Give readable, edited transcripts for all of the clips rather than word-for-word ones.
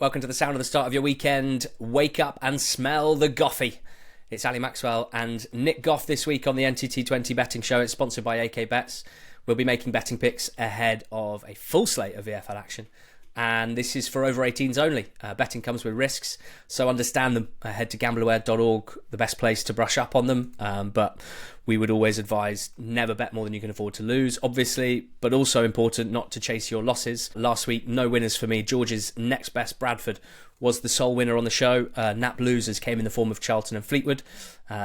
Welcome to the sound of the start of your weekend. Wake up and smell the Goffy. It's Ali Maxwell and Nick Goff this week on the NTT20 betting show. It's sponsored by AK Bets. We'll be making betting picks ahead of a full slate of EFL action. And this is for over 18s only. Betting comes with risks, so understand them. Head to gambleaware.org, the best place to brush up on them. But we would always advise never bet more than you can afford to lose, obviously, but also important not to chase your losses. Last week, no winners for me. George's next best, Bradford, was the sole winner on the show. Nap losers came in the form of Charlton and Fleetwood.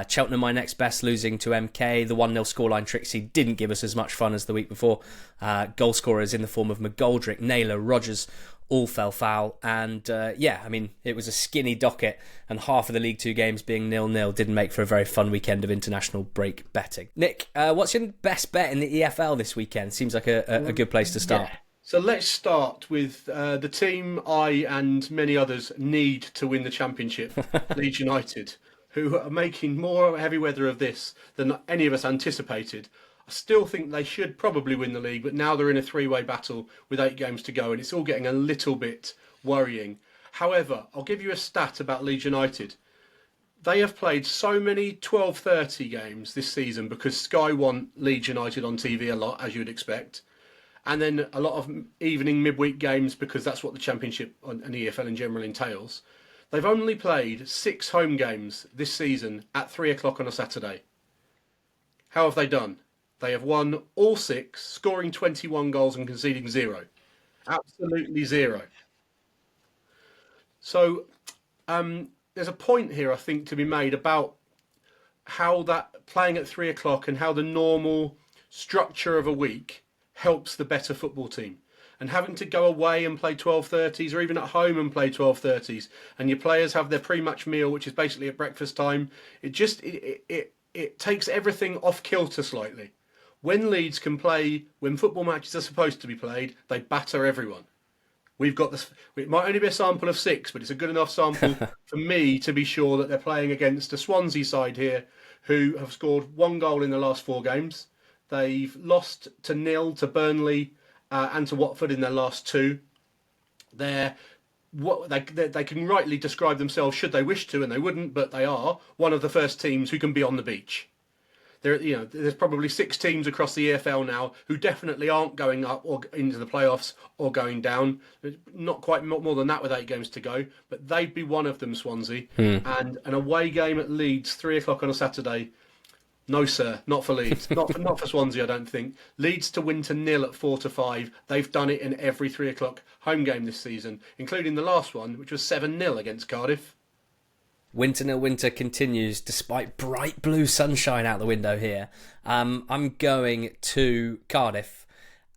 Cheltenham, my next best, losing to MK. The 1-0 scoreline Trixie didn't give us as much fun as the week before. Goal scorers in the form of McGoldrick, Naylor, Rogers, all fell foul. And it was a skinny docket, and half of the League Two games being 0-0 didn't make for a very fun weekend of international break betting. Nick, what's your best bet in the EFL this weekend? Seems like a good place to start. Yeah. So let's start with the team I and many others need to win the championship, Leeds United, who are making more heavy weather of this than any of us anticipated. I still think they should probably win the league, but now they're in a three-way battle with 8 games to go, and it's all getting a little bit worrying. However, I'll give you a stat about Leeds United. They have played so many 12:30 games this season because Sky want Leeds United on TV a lot, as you would expect. And then a lot of evening midweek games because that's what the Championship and EFL in general entails. They've only played 6 home games this season at 3 o'clock on a Saturday. How have they done? They have won all 6, scoring 21 goals and conceding 0. Absolutely 0. So there's a point here, I think, to be made about how that playing at 3 o'clock and how the normal structure of a week helps the better football team. And having to go away and play 12:30s or even at home and play 12:30s, and your players have their pre-match meal, which is basically at breakfast time, it takes everything off kilter slightly. When Leeds can play, when football matches are supposed to be played, they batter everyone. We've got this. It might only be a sample of 6, but it's a good enough sample for me to be sure that they're playing against a Swansea side here who have scored 1 goal in the last 4 games. They've lost to 0 to Burnley and to Watford in their last 2. They can rightly describe themselves, should they wish to, and they wouldn't, but they are one of the first teams who can be on the beach. There's probably 6 teams across the EFL now who definitely aren't going up or into the playoffs or going down. Not quite more than that with 8 games to go, but they'd be one of them, Swansea. And an away game at Leeds, 3 o'clock on a Saturday. No, sir, not for Leeds. not for Swansea, I don't think. Leeds to win to 0 at 4-5. They've done it in every 3 o'clock home game this season, including the last one, which was 7-0 against Cardiff. Winter nil winter continues despite bright blue sunshine out the window here. I'm going to Cardiff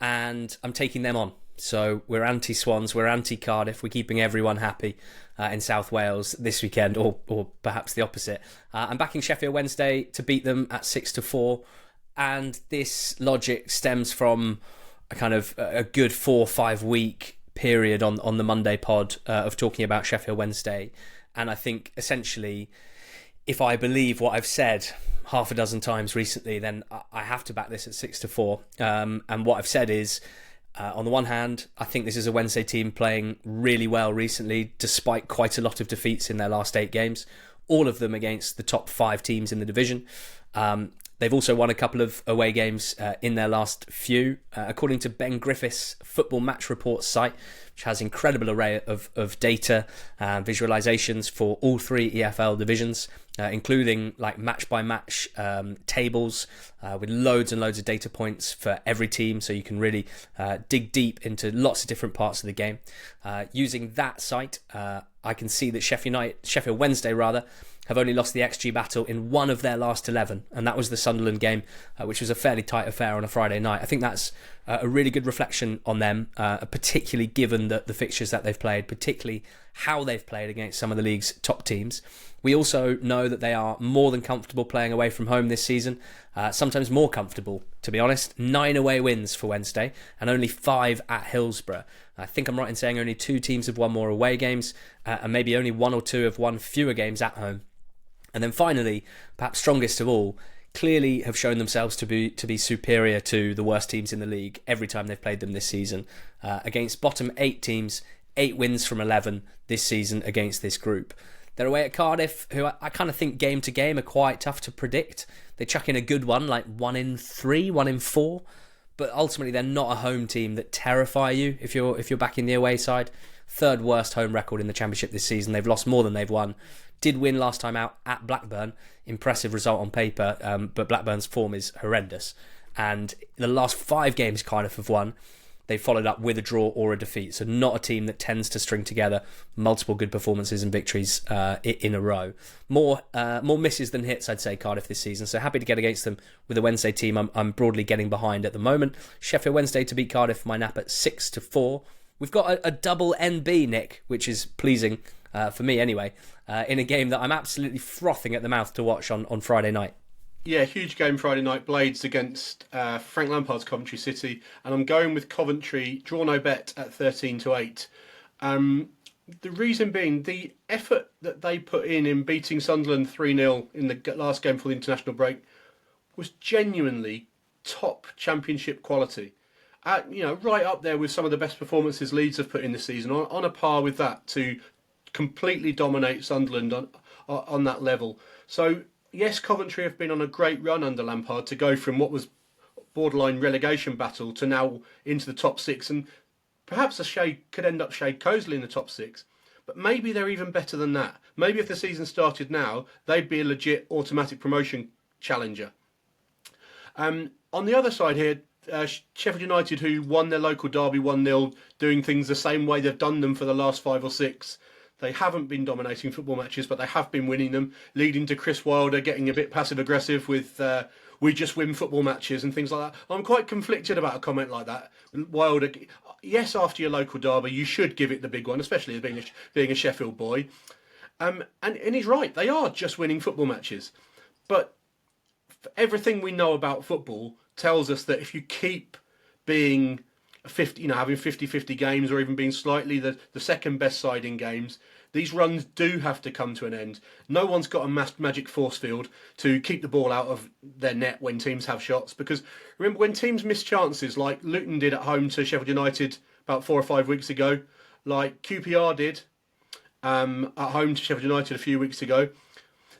and I'm taking them on. So we're anti-Swans, we're anti-Cardiff, we're keeping everyone happy in South Wales this weekend, or perhaps the opposite. I'm backing Sheffield Wednesday to beat them at 6-4, and this logic stems from a kind of a good 4 or 5 week period on the Monday pod of talking about Sheffield Wednesday. And I think essentially, if I believe what I've said half a dozen times recently, then I have to back this at 6-4. And what I've said is, on the one hand, I think this is a Wednesday team playing really well recently, despite quite a lot of defeats in their last 8 games, all of them against the top 5 teams in the division. They've also won a couple of away games in their last few. According to Ben Griffiths' Football Match Report site, which has an incredible array of data and visualizations for all 3 EFL divisions, including like match-by-match tables with loads and loads of data points for every team, so you can really dig deep into lots of different parts of the game. Using that site, I can see that Sheffield Wednesday have only lost the XG battle in one of their last 11, and that was the Sunderland game, which was a fairly tight affair on a Friday night. I think that's a really good reflection on them, particularly given the fixtures that they've played, particularly how they've played against some of the league's top teams. We also know that they are more than comfortable playing away from home this season, sometimes more comfortable, to be honest. 9 away wins for Wednesday and only 5 at Hillsborough. I think I'm right in saying only 2 teams have won more away games, and maybe only 1 or 2 have won fewer games at home. And then finally, perhaps strongest of all, clearly have shown themselves to be superior to the worst teams in the league every time they've played them this season. Against bottom 8 teams 8 wins from 11 this season against this group. They're away at Cardiff, who I kind of think game to game are quite tough to predict. They chuck in a good one, like 1 in 3, 1 in 4. But ultimately, they're not a home team that terrify you if you're backing the away side. Third worst home record in the Championship this season. They've lost more than they've won. Did win last time out at Blackburn. Impressive result on paper, but Blackburn's form is horrendous. And the last 5 games Cardiff have won, they followed up with a draw or a defeat. So not a team that tends to string together multiple good performances and victories in a row. More misses than hits, I'd say, Cardiff this season. So happy to get against them with a Wednesday team I'm broadly getting behind at the moment. Sheffield Wednesday to beat Cardiff, my nap at 6-4. We've got a double NB, Nick, which is pleasing for me anyway, in a game that I'm absolutely frothing at the mouth to watch on Friday night. Yeah, huge game Friday night. Blades against Frank Lampard's Coventry City, and I'm going with Coventry. Draw no bet at 13-8. The reason being the effort that they put in beating Sunderland 3-0 in the last game for the international break was genuinely top Championship quality. Right up there with some of the best performances Leeds have put in this season, on a par with that, to completely dominate Sunderland on that level. So yes, Coventry have been on a great run under Lampard to go from what was borderline relegation battle to now into the top 6, and perhaps could end up shade cosily in the top 6. But maybe they're even better than that. Maybe if the season started now, they'd be a legit automatic promotion challenger. On the other side here, Sheffield United, who won their local derby 1-0, doing things the same way they've done them for the last 5 or 6. They haven't been dominating football matches, but they have been winning them, leading to Chris Wilder getting a bit passive-aggressive with we just win football matches and things like that. I'm quite conflicted about a comment like that. Wilder, yes, after your local derby, you should give it the big one, especially as being a Sheffield boy. And he's right, they are just winning football matches. But everything we know about football tells us that if you keep being having 50-50 games, or even being slightly the second best side in games, these runs do have to come to an end. No one's got a magic force field to keep the ball out of their net when teams have shots, because remember when teams miss chances like Luton did at home to Sheffield United about 4 or 5 weeks ago, like QPR did at home to Sheffield United a few weeks ago,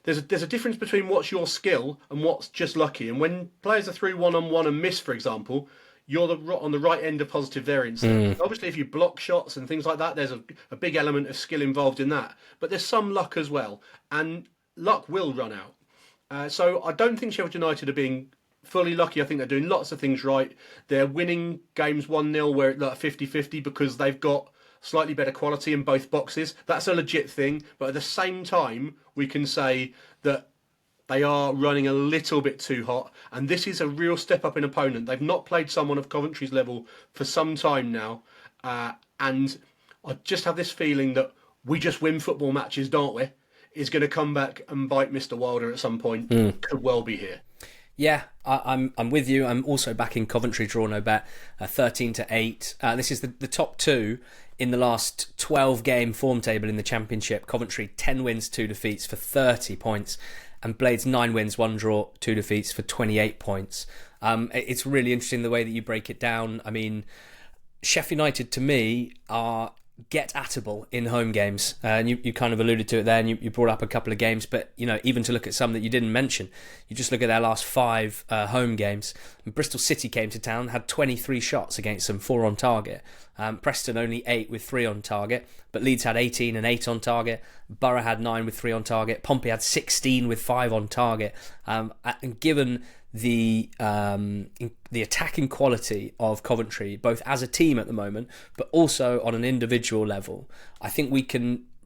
there's a difference between what's your skill and what's just lucky. And when players are through one-on-one and miss, for example, you're on the right end of positive variance. Obviously, if you block shots and things like that, there's a big element of skill involved in that. But there's some luck as well, and luck will run out. So I don't think Sheffield United are being fully lucky. I think they're doing lots of things right. They're winning games 1-0 where it's like 50-50 because they've got slightly better quality in both boxes. That's a legit thing. But at the same time, we can say that they are running a little bit too hot, and this is a real step up in opponent. They've not played someone of Coventry's level for some time now, and I just have this feeling that we just win football matches, don't we, is going to come back and bite Mr. Wilder at some point. Could well be here. Yeah, I'm with you. I'm also backing Coventry draw no bet, 13-8. This is the top 2 in the last 12 game form table in the Championship. Coventry 10 wins, 2 defeats for 30 points. And Blades 9 wins, 1 draw, 2 defeats for 28 points. It's really interesting the way that you break it down. I mean, Sheffield United to me are get-atable in home games. And you kind of alluded to it there, and you brought up a couple of games. But, even to look at some that you didn't mention, you just look at their last 5 home games. And Bristol City came to town, had 23 shots against them, 4 on target. Preston only 8 with 3 on target. But Leeds had 18 and 8 on target. Borough had 9 with 3 on target. Pompey had 16 with 5 on target. And given the attacking quality of Coventry, both as a team at the moment, but also on an individual level, I think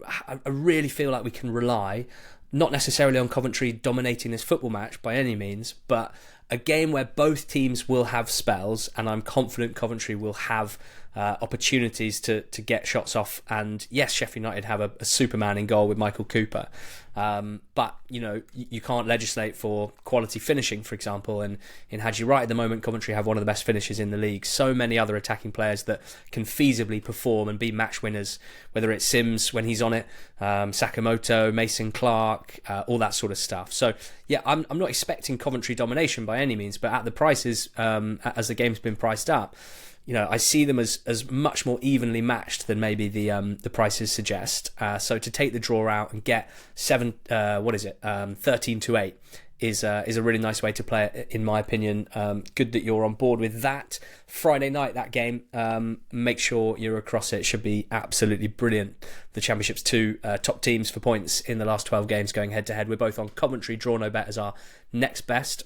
I really feel like we can rely, not necessarily on Coventry dominating this football match by any means, but a game where both teams will have spells, and I'm confident Coventry will have opportunities to get shots off. And yes, Sheffield United have a Superman in goal with Michael Cooper, but you can't legislate for quality finishing, for example. And in Hadji Wright at the moment, Coventry have one of the best finishes in the league. So many other attacking players that can feasibly perform and be match winners, whether it's Sims when he's on it, Sakamoto, Mason Clark, all that sort of stuff. So yeah, I'm not expecting Coventry domination by any means, but at the prices, as the game's been priced up, I see them as much more evenly matched than maybe the prices suggest. So to take the draw out and get 13-8 is a really nice way to play it, in my opinion. Good that you're on board with that. Friday night, that game, make sure you're across it. It should be absolutely brilliant. The Championship's two top teams for points in the last 12 games going head to head. We're both on Coventry, draw no bet as our next best.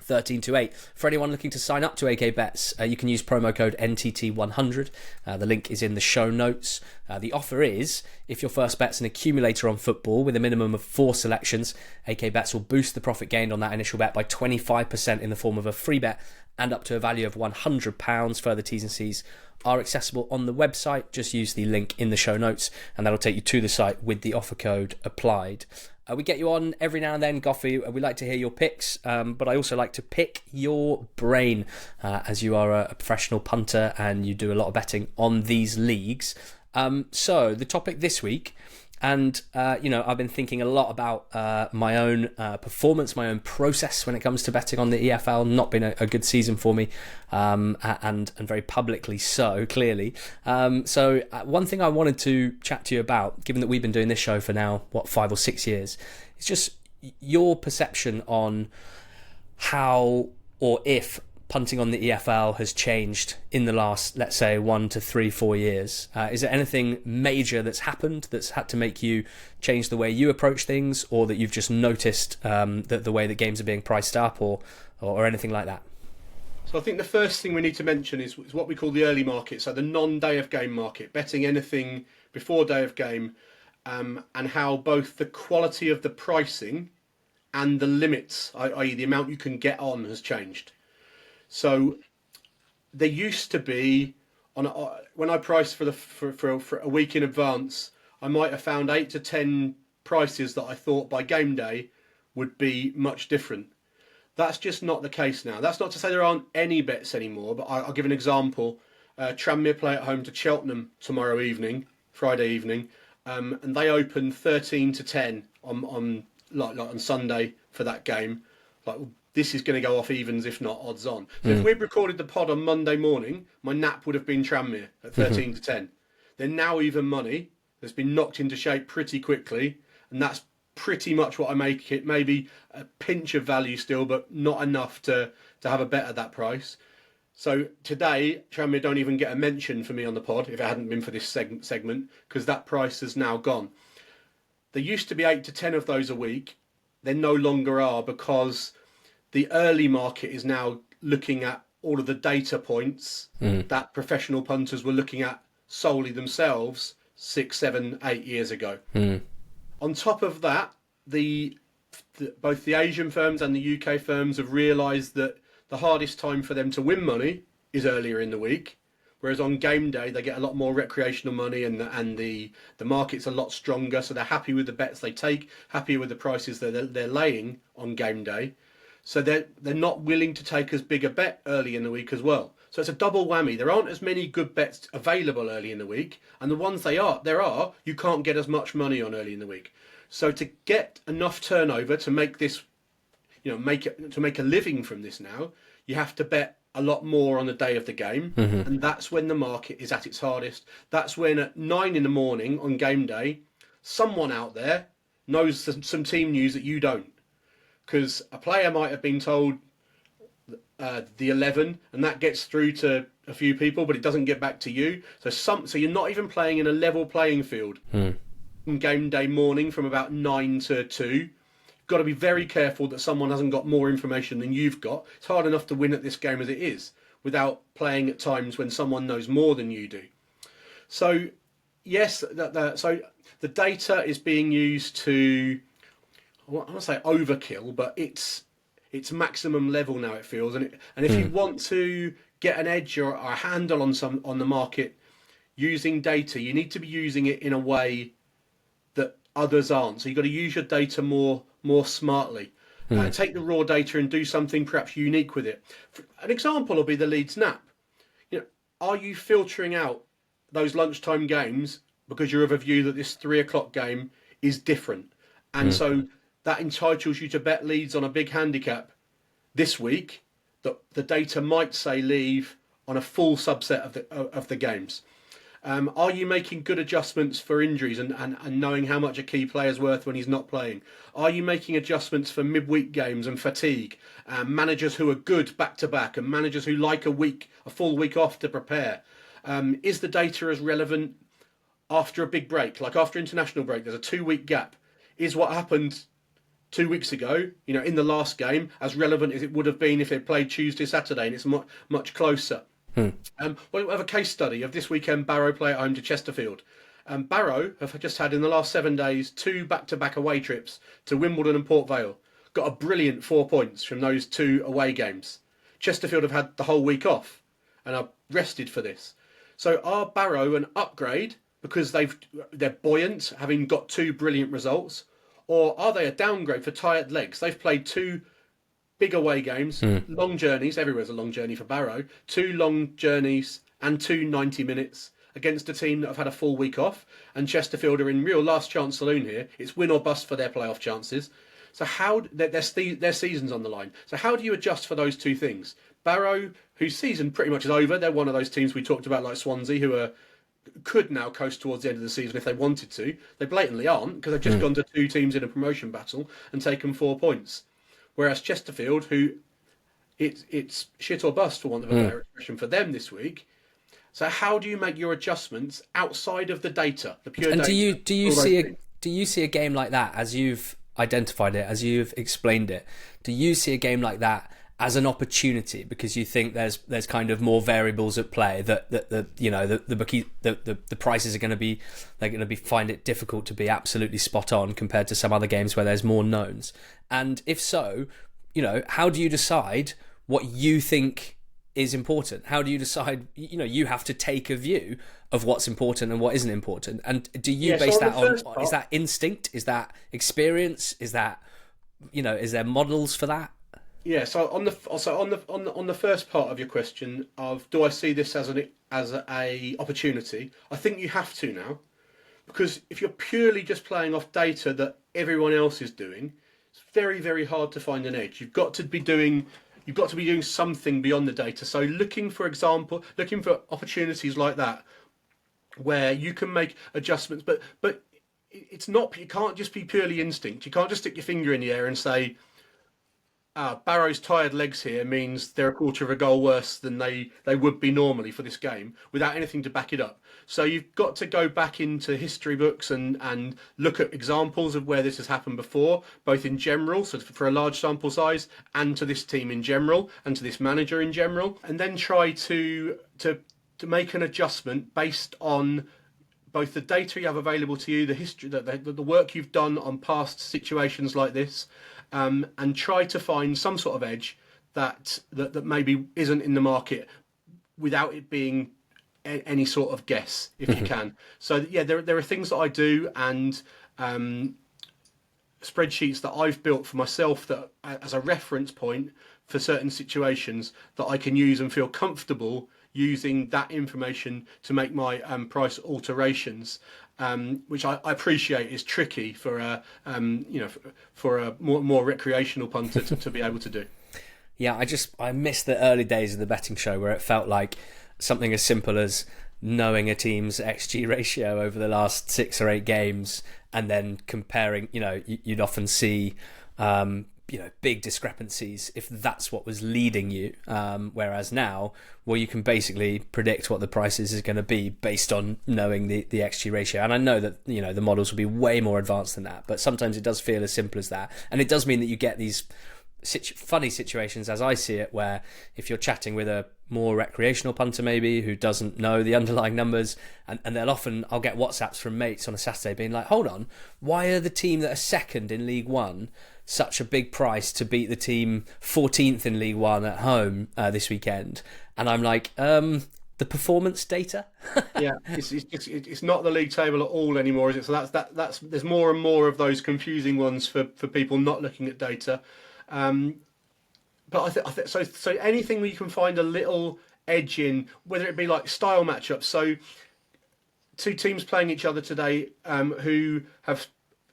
13-8. For anyone looking to sign up to AK Bets, you can use promo code NTT100. The link is in the show notes. The offer is, if your first bet's an accumulator on football with a minimum of 4 selections, AK Bets will boost the profit gained on that initial bet by 25% in the form of a free bet and up to a value of £100. Further T's and C's are accessible on the website. Just use the link in the show notes and that'll take you to the site with the offer code applied. We get you on every now and then, Goffy. We like to hear your picks, but I also like to pick your brain, as you are a professional punter and you do a lot of betting on these leagues. So the topic this week, and I've been thinking a lot about my own performance, my own process when it comes to betting on the EFL. Not been a good season for me, and very publicly so, clearly. So one thing I wanted to chat to you about, given that we've been doing this show for now 5 or 6 years, is just your perception on how or if punting on the EFL has changed in the last, let's say, 1 to 3, 4 years. Is there anything major that's happened that's had to make you change the way you approach things, or that you've just noticed that the way that games are being priced up, or anything like that? So I think the first thing we need to mention is what we call the early market, so the non-day of game market, betting anything before day of game, and how both the quality of the pricing and the limits, i.e. the amount you can get on, has changed. So there used to be, when I priced for a week in advance, I might have found 8 to 10 prices that I thought by game day would be much different. That's just not the case now. That's not to say there aren't any bets anymore, but I'll give an example. Tranmere play at home to Cheltenham tomorrow evening, Friday evening, and they open 13-10 on Sunday for that game. This is going to go off evens, if not odds on. So if we'd recorded the pod on Monday morning, my nap would have been Tranmere at 13-10. They're now even money. It's been knocked into shape pretty quickly, and that's pretty much what I make it. Maybe a pinch of value still, but not enough to have a bet at that price. So today, Tranmere don't even get a mention for me on the pod if it hadn't been for this segment, because that price has now gone. There used to be 8 to 10 of those a week. There no longer are, because the early market is now looking at all of the data points that professional punters were looking at solely themselves 6, 7, 8 years ago. On top of that, both the Asian firms and the UK firms have realised that the hardest time for them to win money is earlier in the week, whereas on game day they get a lot more recreational money, and the market's a lot stronger, so they're happy with the bets they take, happy with the prices that they're laying on game day. So they're not willing to take as big a bet early in the week as well. So it's a double whammy. There aren't as many good bets available early in the week, and the ones there are, you can't get as much money on early in the week. So to get enough turnover to make this, make a living from this now, you have to bet a lot more on the day of the game, and that's when the market is at its hardest. That's when at 9 in the morning on game day, someone out there knows some team news that you don't. Because a player might have been told the 11, and that gets through to a few people, but it doesn't get back to you. So you're not even playing in a level playing field on game day morning from about 9 to 2. You've got to be very careful that someone hasn't got more information than you've got. It's hard enough to win at this game as it is, without playing at times when someone knows more than you do. So yes, so the data is being used to, I want to say overkill, but it's maximum level now, it feels. And if you want to get an edge or a handle on the market using data, you need to be using it in a way that others aren't. So you've got to use your data more smartly. Take the raw data and do something perhaps unique with it. An example will be the Leeds Nap. Are you filtering out those lunchtime games because you're of a view that this 3 o'clock game is different? And so that entitles you to bet Leeds on a big handicap this week, that the data might say leave on a full subset of the games? Are you making good adjustments for injuries and knowing how much a key player's worth when he's not playing? Are you making adjustments for midweek games and fatigue? Managers who are good back to back and managers who like a full week off to prepare? Is the data as relevant after a big break, like after international break? There's a 2-week gap. Is what happened 2 weeks ago, in the last game, as relevant as it would have been if they played Tuesday, Saturday, and it's much closer? We have a case study of this weekend. Barrow play at home to Chesterfield. Barrow have just had in the last 7 days 2 back-to-back away trips to Wimbledon and Port Vale. Got a brilliant 4 points from those 2 away games. Chesterfield have had the whole week off and are rested for this. So are Barrow an upgrade because they're buoyant, having got 2 brilliant results, or are they a downgrade for tired legs? They've played 2 big away games, long journeys. Everywhere's a long journey for Barrow. 2 long journeys and 2 90 minutes against a team that have had a full week off. And Chesterfield are in real last chance saloon here. It's win or bust for their playoff chances. So their season's on the line. So how do you adjust for those 2 things? Barrow, whose season pretty much is over, they're one of those teams we talked about like Swansea, who could now coast towards the end of the season if they wanted to. They blatantly aren't, because they've just gone to 2 teams in a promotion battle and taken 4 points. Whereas Chesterfield, who it's shit or bust for want of a better expression for them this week. So how do you make your adjustments outside of the data, the pure and data? Do you see a game like that as you've identified it, as you've explained it? Do you see a game like that as an opportunity because you think there's kind of more variables at play that the prices are going to be find it difficult to be absolutely spot on compared to some other games where there's more knowns? And if so, how do you decide what you think is important? How do you decide? You have to take a view of what's important and what isn't important. And do you base that on? Is that instinct? Is that experience? Is that is there models for that? Yeah, so on the first part of your question of do I see this as a opportunity, I think you have to now, because if you're purely just playing off data that everyone else is doing, it's very, very hard to find an edge. You've got to be doing something beyond the data. So looking for opportunities like that where you can make adjustments, but it's not. You can't just be purely instinct. You can't just stick your finger in the air and say, Barrow's tired legs here means they're a quarter of a goal worse than they would be normally for this game, without anything to back it up. So you've got to go back into history books and look at examples of where this has happened before, both in general, so for a large sample size, and to this team in general, and to this manager in general, and then try to make an adjustment based on both the data you have available to you, the history, the work you've done on past situations like this, and try to find some sort of edge that maybe isn't in the market without it being any sort of guess, if you can. So yeah, there are things that I do, and spreadsheets that I've built for myself that as a reference point for certain situations that I can use and feel comfortable using that information to make my price alterations, which I appreciate is tricky for a more recreational punter to be able to do. Yeah, I miss the early days of the betting show where it felt like something as simple as knowing a team's XG ratio over the last 6 or 8 games and then comparing. You'd often see big discrepancies if that's what was leading you, whereas now, you can basically predict what the prices is going to be based on knowing the XG ratio. And I know that the models will be way more advanced than that, but sometimes it does feel as simple as that, and it does mean that you get these funny situations, as I see it, where if you're chatting with a more recreational punter maybe who doesn't know the underlying numbers, and I'll get WhatsApps from mates on a Saturday being like, hold on, why are the team that are second in League One such a big price to beat the team 14th in League One at home this weekend? And I'm like, the performance data. Yeah, it's not the league table at all anymore, is it? So that's there's more and more of those confusing ones for people not looking at data. But I think so. Anything where you can find a little edge in, whether it be like style matchups. So 2 teams playing each other today who have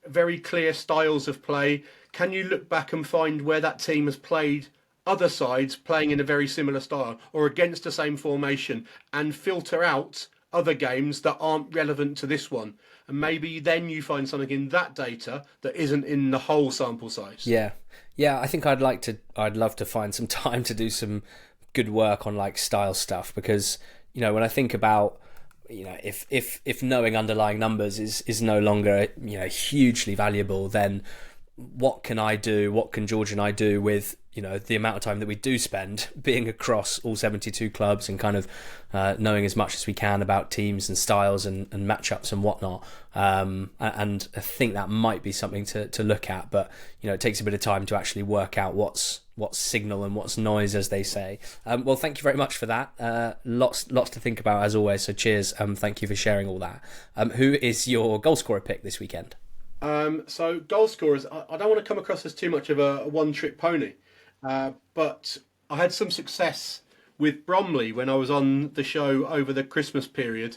very clear styles of play. Can you look back and find where that team has played other sides playing in a very similar style or against the same formation and filter out other games that aren't relevant to this one. And maybe then you find something in that data that isn't in the whole sample size. Yeah, I think I'd love to find some time to do some good work on like style stuff, because when I think about if knowing underlying numbers is no longer hugely valuable, then what can I do? What can George and I do with the amount of time that we do spend being across all 72 clubs and kind of knowing as much as we can about teams and styles and matchups and whatnot. And I think that might be something to look at, but it takes a bit of time to actually work out what's signal and what's noise, as they say. Well, thank you very much for that. Lots to think about as always. So cheers. Thank you for sharing all that. Who is your goal scorer pick this weekend? So goal scorers, I don't want to come across as too much of a one-trick pony, but I had some success with Bromley when I was on the show over the Christmas period.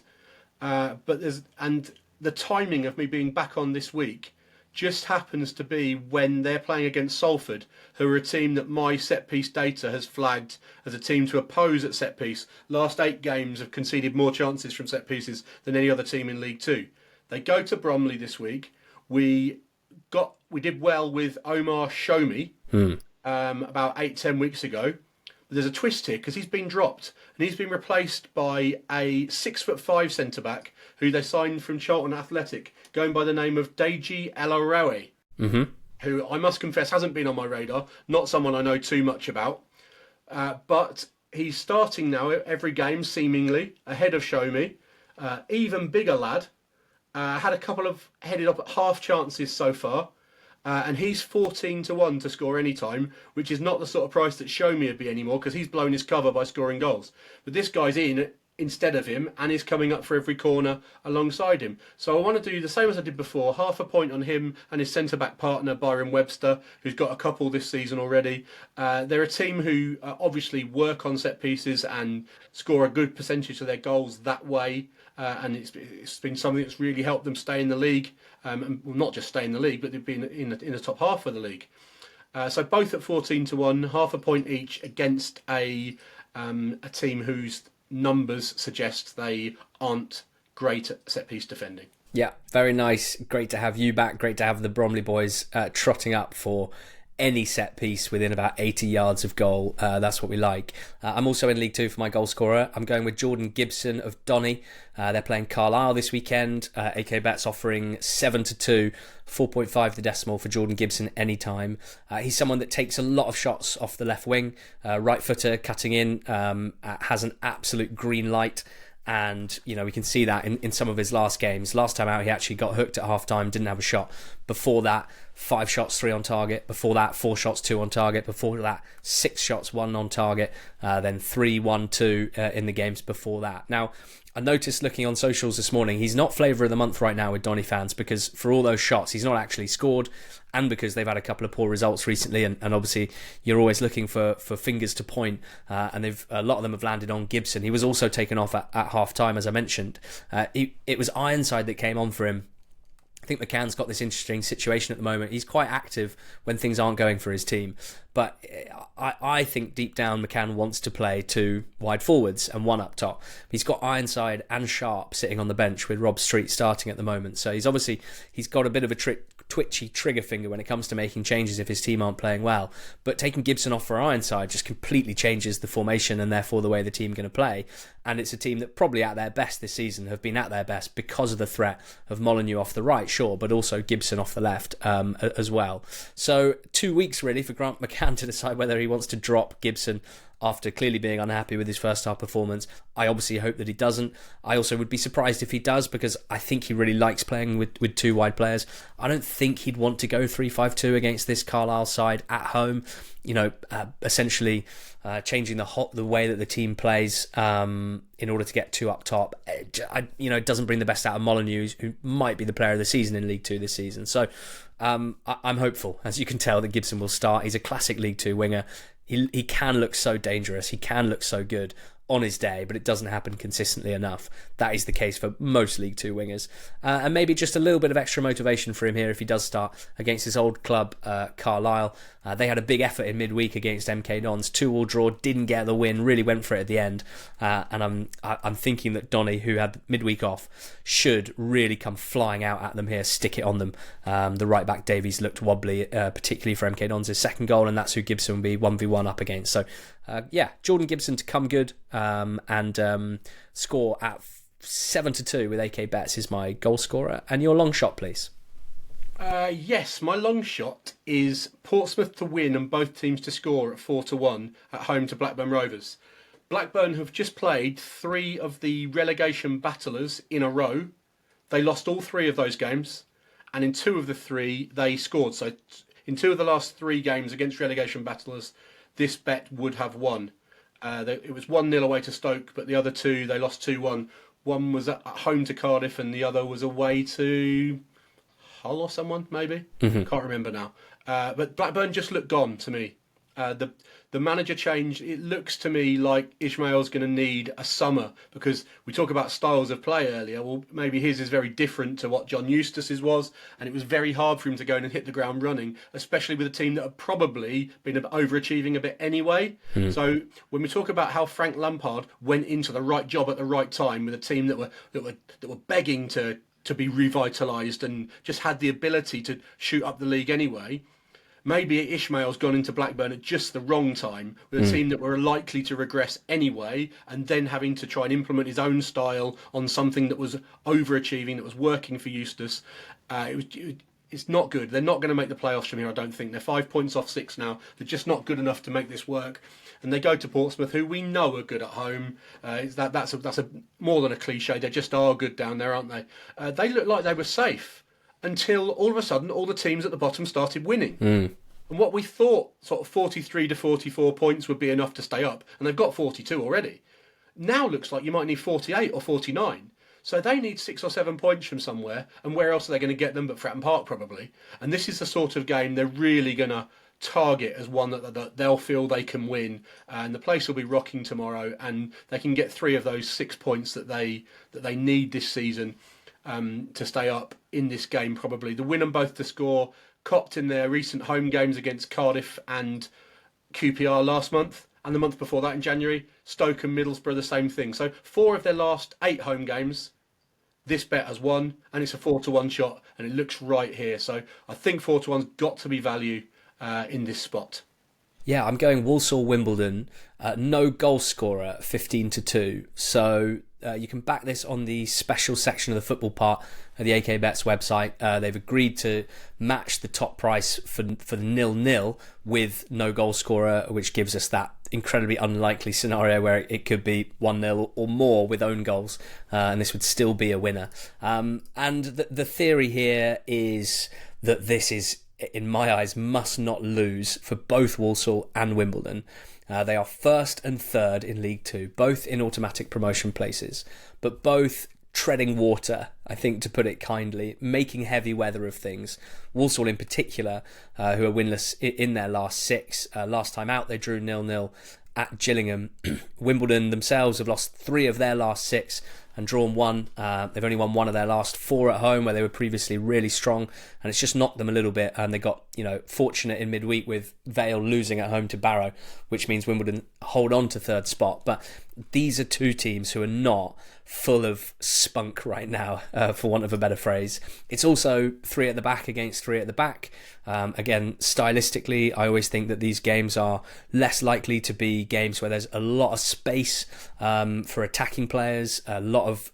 But the timing of me being back on this week just happens to be when they're playing against Salford, who are a team that my set-piece data has flagged as a team to oppose at set-piece. Last 8 games have conceded more chances from set-pieces than any other team in League Two. They go to Bromley this week. We did well with Omar Shomi about 8-10 weeks ago. But there's a twist here because he's been dropped and he's been replaced by a 6'5" centre-back who they signed from Charlton Athletic, going by the name of Deji Elaroe, who I must confess hasn't been on my radar, not someone I know too much about. But he's starting now every game, seemingly, ahead of Shomi. Even bigger lad. Had a couple of headed up at half chances so far. And he's 14-1 to score any time, which is not the sort of price that Shomi would be anymore, because he's blown his cover by scoring goals. But this guy's in instead of him and is coming up for every corner alongside him. So I want to do the same as I did before, half a point on him and his centre-back partner, Byron Webster, who's got a couple this season already. They're a team who obviously work on set pieces and score a good percentage of their goals that way. And it's been something that's really helped them stay in the league, and not just stay in the league, but they've been in the top half of the league. So both at 14-1, half a point each against a team whose numbers suggest they aren't great at set piece defending. Yeah, very nice. Great to have you back. Great to have the Bromley boys trotting up for any set piece within about 80 yards of goal. That's what we like. I'm also in League Two for my goal scorer. I'm going with Jordan Gibson of Donny. They're playing Carlisle this weekend. AK Bet's offering 7-2, 4.5 the decimal for Jordan Gibson anytime. He's someone that takes a lot of shots off the left wing. Right footer cutting in, has an absolute green light. And we can see that in some of his last games. Last time out he actually got hooked at half time, didn't have a shot. Before that, 5 shots, 3 on target. Before that, 4 shots, 2 on target. Before that, 6 shots, 1 on target. Then 3, 1, 2 in the games before that. Now, I noticed looking on socials this morning, he's not flavour of the month right now with Donny fans, because for all those shots he's not actually scored, and because they've had a couple of poor results recently, and obviously you're always looking for fingers to point, and a lot of them have landed on Gibson. He was also taken off at half time, as I mentioned. It was Ironside that came on for him. I think McCann's got this interesting situation at the moment. He's quite active when things aren't going for his team. But I think deep down McCann wants to play 2 wide forwards and 1 up top. He's got Ironside and Sharp sitting on the bench with Rob Street starting at the moment. So he's got a bit of a twitchy trigger finger when it comes to making changes if his team aren't playing well. But taking Gibson off for Ironside just completely changes the formation and therefore the way the team are going to play. And it's a team that probably at their best this season have been at their best because of the threat of Molineux off the right, sure, but also Gibson off the left as well. So 2 weeks really for Grant McCann to decide whether he wants to drop Gibson after clearly being unhappy with his first half performance. I obviously hope that he doesn't. I also would be surprised if he does, because I think he really likes playing with 2 wide players. I don't think he'd want to go 3-5-2 against this Carlisle side at home. Essentially changing the way that the team plays in order to get 2 up top. It doesn't bring the best out of Molineux, who might be the player of the season in League Two this season. So I'm hopeful, as you can tell, that Gibson will start. He's a classic League Two winger. He can look so dangerous. He can look so good on his day, but it doesn't happen consistently enough. That is the case for most League Two wingers. And maybe just a little bit of extra motivation for him here if he does start against his old club, Carlisle. They had a big effort in midweek against MK Dons. 2-2 draw, didn't get the win, really went for it at the end. And I'm thinking that Donny, who had midweek off, should really come flying out at them here, stick it on them. The right back Davies looked wobbly, particularly for MK Dons' second goal, and that's who Gibson will be 1v1 up against. So Jordan Gibson to come good and score at 7-2 with AK Bets is my goal scorer. And your long shot, please. Yes, my long shot is Portsmouth to win and both teams to score at 4-1 at home to Blackburn Rovers. Blackburn have just played 3 of the relegation battlers in a row. They lost all 3 of those games, and in 2 of the 3 they scored. So in 2 of the last 3 games against relegation battlers, this bet would have won. It was 1-0 away to Stoke, but the other 2 they lost 2-1. One was at home to Cardiff, and the other was away to Hull or someone, maybe. Can't remember now. But Blackburn just looked gone to me. The manager change, it looks to me like Ishmael's going to need a summer, because we talk about styles of play earlier. Well, maybe his is very different to what John Eustace's was, and it was very hard for him to go in and hit the ground running, especially with a team that had probably been overachieving a bit anyway. So when we talk about how Frank Lampard went into the right job at the right time with a team that were begging to be revitalised and just had the ability to shoot up the league anyway, maybe Ishmael's gone into Blackburn at just the wrong time with a team that were likely to regress anyway, and then having to try and implement his own style on something that was overachieving, that was working for Eustace. It's not good. They're not going to make the playoffs from here, I don't think. They're 5 points off 6 now. They're just not good enough to make this work. And they go to Portsmouth, who we know are good at home. That's a more than a cliche. They just are good down there, aren't they? They looked like they were safe until all of a sudden all the teams at the bottom started winning. And what we thought sort of 43 to 44 points would be enough to stay up, and they've got 42 already, now looks like you might need 48 or 49. So they need 6 or 7 points from somewhere, and where else are they going to get them but Fratton Park probably? And this is the sort of game they're really going to target as one that they'll feel they can win, and the place will be rocking tomorrow, and they can get 3 of those 6 points that they need this season to stay up in this game probably. The win and both to score, copped in their recent home games against Cardiff and QPR last month, and the month before that in January, Stoke and Middlesbrough the same thing. So 4 of their last 8 home games, this bet has won, and it's a 4-1 shot, and it looks right here. So I think 4-1's got to be value in this spot. Yeah, I'm going Walsall Wimbledon, no goal scorer, 15-2. So you can back this on the special section of the football part of the AK Bets website. They've agreed to match the top price for the 0-0 with no goal scorer, which gives us that incredibly unlikely scenario where it could be 1-0 or more with own goals, and this would still be a winner. And the theory here is that this is, in my eyes, must not lose for both Walsall and Wimbledon. They are first and third in League Two, both in automatic promotion places, but both treading water, I think, to put it kindly, making heavy weather of things. Walsall in particular, who are winless in their last 6. Last time out, they drew 0-0 at Gillingham. Wimbledon themselves have lost 3 of their last 6 and drawn 1. They've only won 1 of their last 4 at home, where they were previously really strong, and it's just knocked them a little bit. And they got fortunate in midweek with Vale losing at home to Barrow, which means Wimbledon hold on to 3rd spot. But these are 2 teams who are not full of spunk right now, for want of a better phrase. It's also 3 at the back against 3 at the back. Again, stylistically, I always think that these games are less likely to be games where there's a lot of space for attacking players, a lot of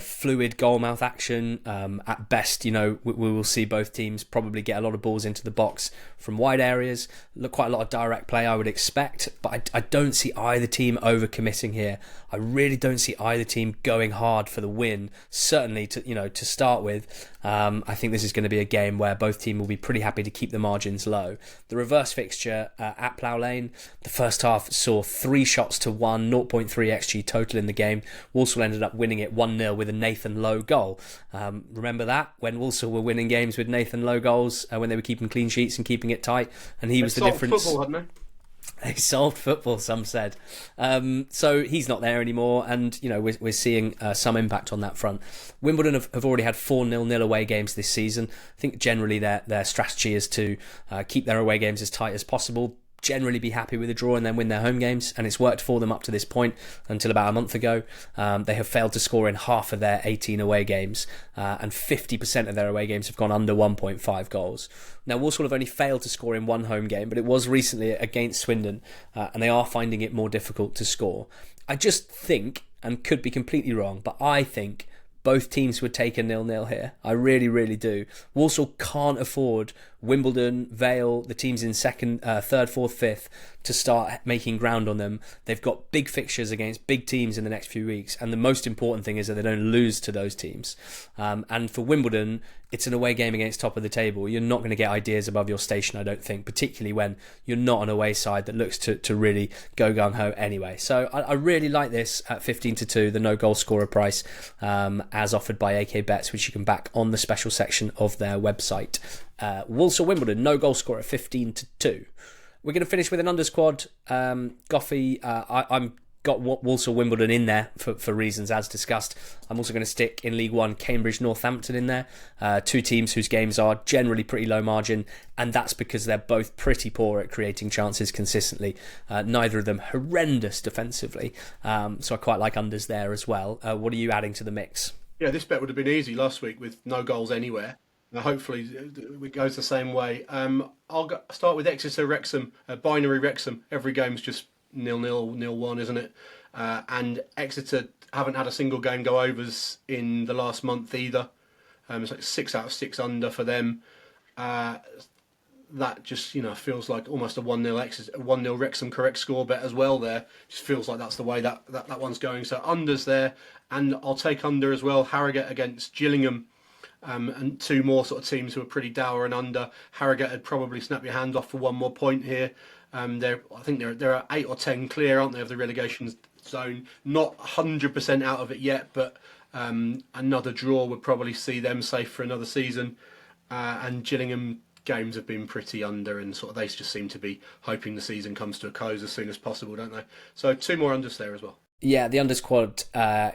fluid goalmouth action. At best, we will see both teams probably get a lot of balls into the box from wide areas. Quite a lot of direct play, I would expect, but I don't see either team overcommitting here. I really don't see either team going hard for the win. Certainly, to start with, I think this is going to be a game where both teams will be pretty happy to keep the margins low. The reverse fixture at Plough Lane, the first half saw 3 shots to 1, 0.3 XG total in the game. Walsall ended up winning it 1-0 with a Nathan Lowe goal. Remember that? When Walsall were winning games with Nathan Lowe goals, when they were keeping clean sheets and keeping it tight, and he was the difference. Football, hadn't they? They solved football, some said. So he's not there anymore, and we're seeing some impact on that front. Wimbledon have already had 4 0-0 away games this season. I think generally their strategy is to keep their away games as tight as possible, generally be happy with a draw and then win their home games, and it's worked for them up to this point until about a month ago. They have failed to score in half of their 18 away games, and 50% of their away games have gone under 1.5 goals. Now, Walsall have only failed to score in one home game, but it was recently against Swindon, and they are finding it more difficult to score. I just think, and could be completely wrong, but I think both teams would take a 0-0 here. I really, really do. Walsall can't afford Wimbledon, Vale, the teams in second, third, fourth, fifth, to start making ground on them. They've got big fixtures against big teams in the next few weeks, and the most important thing is that they don't lose to those teams. And for Wimbledon, it's an away game against top of the table. You're not going to get ideas above your station, I don't think, particularly when you're not an away side that looks to really go gung-ho anyway. So I really like this at 15-2, the no goal scorer price, as offered by AK Bets, which you can back on the special section of their website. Walsall Wimbledon, no goal scorer, 15-2. We're going to finish with an undersquad. Goffy, I'm got Walsall Wimbledon in there for reasons as discussed. I'm also going to stick in League One Cambridge Northampton in there. Two teams whose games are generally pretty low margin, and that's because they're both pretty poor at creating chances consistently. Neither of them horrendous defensively, so I quite like unders there as well. What are you adding to the mix? Yeah, this bet would have been easy last week with no goals anywhere. Hopefully it goes the same way. I'll start with Exeter Wrexham, binary Wrexham. Every game's just 0-0, 0-1, isn't it? And Exeter haven't had a single game go overs in the last month either. It's like 6 out of 6 under for them. That just feels like almost a 1-0 Exeter, 1-0 Wrexham correct score bet as well. There just feels like that's the way that one's going. So unders there, and I'll take under as well. Harrogate against Gillingham. And two more sort of teams who are pretty dour and under. Harrogate would probably snap your hand off for one more point here. I think there are 8 or 10 clear, aren't they, of the relegation zone? Not 100% out of it yet, but another draw would probably see them safe for another season. And Gillingham games have been pretty under, and sort of they just seem to be hoping the season comes to a close as soon as possible, don't they? So 2 more unders there as well. Yeah, the under squad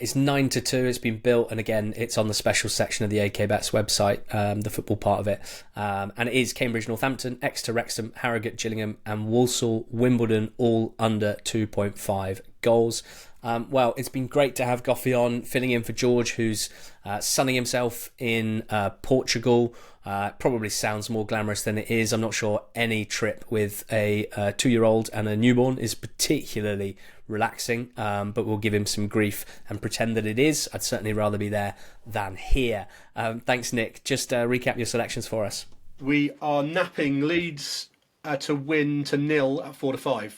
is 9-2. It's been built, and again, it's on the special section of the AK Bets website, the football part of it. And it is Cambridge Northampton, Exeter Wrexham, Harrogate Gillingham, and Walsall Wimbledon, all under 2.5 goals. Well, it's been great to have Goffy on, filling in for George, who's sunning himself in Portugal. Probably sounds more glamorous than it is. I'm not sure any trip with a 2-year-old and a newborn is particularly relaxing, but we'll give him some grief and pretend that it is. I'd certainly rather be there than here. Thanks, Nick. Just recap your selections for us. We are napping Leeds to win to 0 at 4-5.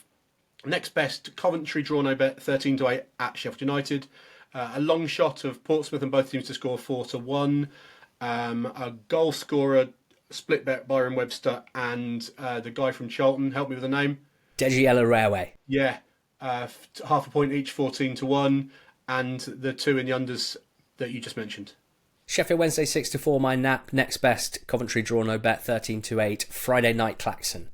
Next best, Coventry draw no bet 13-8 at Sheffield United. A long shot of Portsmouth and both teams to score 4-1. A goal scorer split bet Byron Webster and the guy from Charlton. Help me with the name. Dejiela Railway. Yeah, half a point each, 14-1, and the 2 in the unders that you just mentioned. Sheffield Wednesday 6-4, my nap. Next best, Coventry draw no bet 13-8. Friday night Claxon.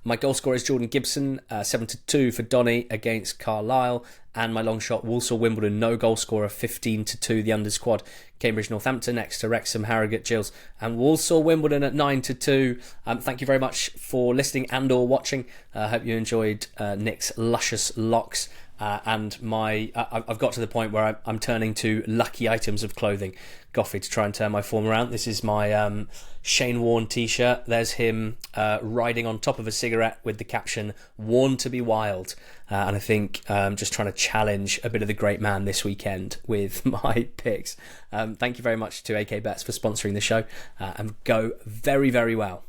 My goal scorer is Jordan Gibson, 7-2 for Donny against Carlisle, and my long shot Walsall Wimbledon no goal scorer 15-2. The under squad Cambridge Northampton, Exeter Wrexham, Harrogate Gills, and Walsall Wimbledon at 9-2. Thank you very much for listening and/or watching. I hope you enjoyed Nick's luscious locks. And I've got to the point where I'm turning to lucky items of clothing, Goffy, to try and turn my form around. This is my Shane Warne t-shirt. There's him riding on top of a cigarette with the caption "Warn to be wild," and I think just trying to challenge a bit of the great man this weekend with my picks. Thank you very much to AK Bets for sponsoring the show, and go very, very well.